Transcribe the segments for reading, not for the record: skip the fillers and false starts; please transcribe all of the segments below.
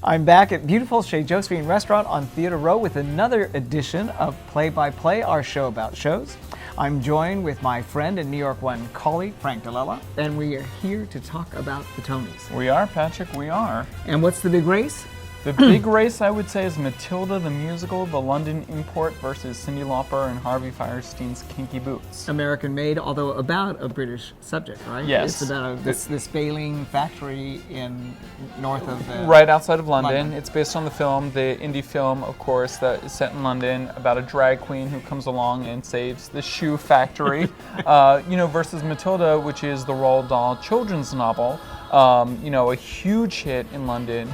I'm back at beautiful Chez Josephine Restaurant on Theater Row with another edition of Play by Play, our show about shows. I'm joined with my friend and New York One colleague, Frank DiLella, and we are here to talk about the Tonys. We are, Patrick, we are. And what's the big race? The big race, I would say, is Matilda the Musical, the London import versus Cyndi Lauper and Harvey Firestein's Kinky Boots. American made, although about a British subject, right? Yes. It's about this failing factory in north of right outside of London. It's based on the film, the indie film, of course, that is set in London about a drag queen who comes along and saves the shoe factory. Versus Matilda, which is the Roald Dahl children's novel. A huge hit in London.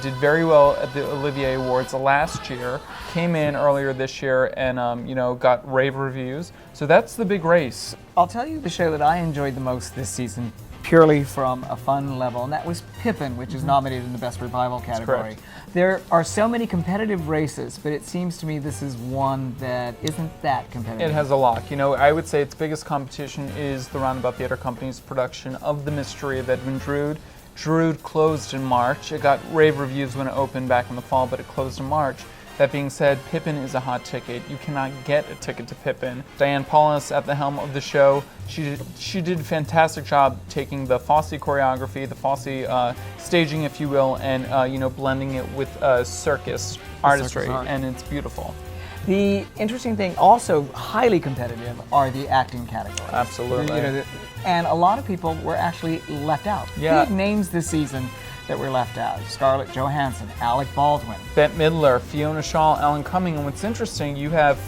Did very well at the Olivier Awards last year, came in earlier this year and, got rave reviews. So that's the big race. I'll tell you the show that I enjoyed the most this season, purely from a fun level, and that was Pippin, which is nominated in the Best Revival category. There are so many competitive races, but it seems to me this is one that isn't that competitive. It has a lot. I would say its biggest competition is the Roundabout Theatre Company's production of The Mystery of Edmund Drood. Drood closed in March. It got rave reviews when it opened back in the fall, but it closed in March. That being said, Pippin is a hot ticket. You cannot get a ticket to Pippin. Diane Paulus at the helm of the show. She did a fantastic job taking the Fosse choreography, the Fosse staging, if you will, and blending it with circus artistry, and it's beautiful. The interesting thing, also highly competitive, are the acting categories. Absolutely. And a lot of people were actually left out. Yeah. Big names this season that were left out: Scarlett Johansson, Alec Baldwin, Bette Midler, Fiona Shaw, Alan Cumming. And what's interesting, you have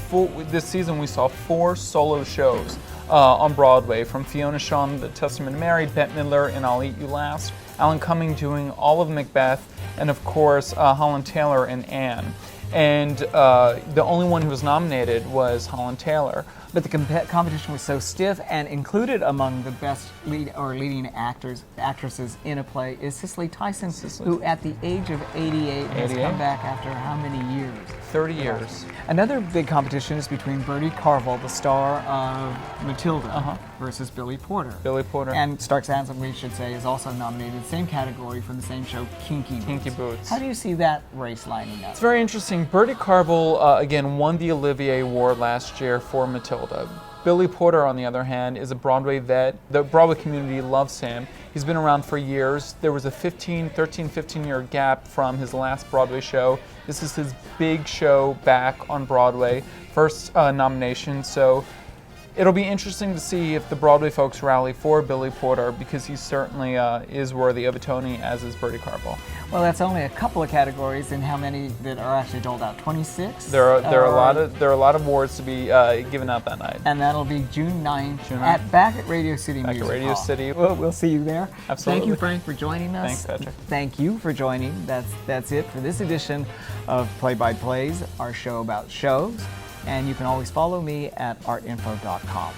this season we saw 4 solo shows on Broadway, from Fiona Shaw in The Testament of Mary, Bette Midler in I'll Eat You Last, Alan Cumming doing all of Macbeth, and of course Holland Taylor in Anne. And the only one who was nominated was Holland Taylor. But the competition was so stiff, and included among the best leading actresses in a play is Cicely Tyson, who at the age of 88 has come back after how many years? 30 years. Another big competition is between Bertie Carvel, the star of Matilda, versus Billy Porter. Billy Porter. And Stark Sansom, we should say, is also nominated in the same category from the same show, Kinky Boots. How do you see that race lining up? It's very interesting. Bertie Carvel, again, won the Olivier Award last year for Matilda. Billy Porter, on the other hand, is a Broadway vet. The Broadway community loves him. He's been around for years. There was a 15-year gap from his last Broadway show. This is his big show back on Broadway, first nomination. So it'll be interesting to see if the Broadway folks rally for Billy Porter, because he certainly is worthy of a Tony, as is Bertie Carvel. Well, that's only a couple of categories, and how many that are actually doled out? 26? There are a lot of awards to be given out that night. And that'll be June 9th. Back at Radio City Music Hall. Back at Radio City. We'll see you there. Absolutely. Thank you, Frank, for joining us. Thanks, Patrick. Thank you for joining. That's it for this edition of Play by Plays, our show about shows. And you can always follow me at artinfo.com.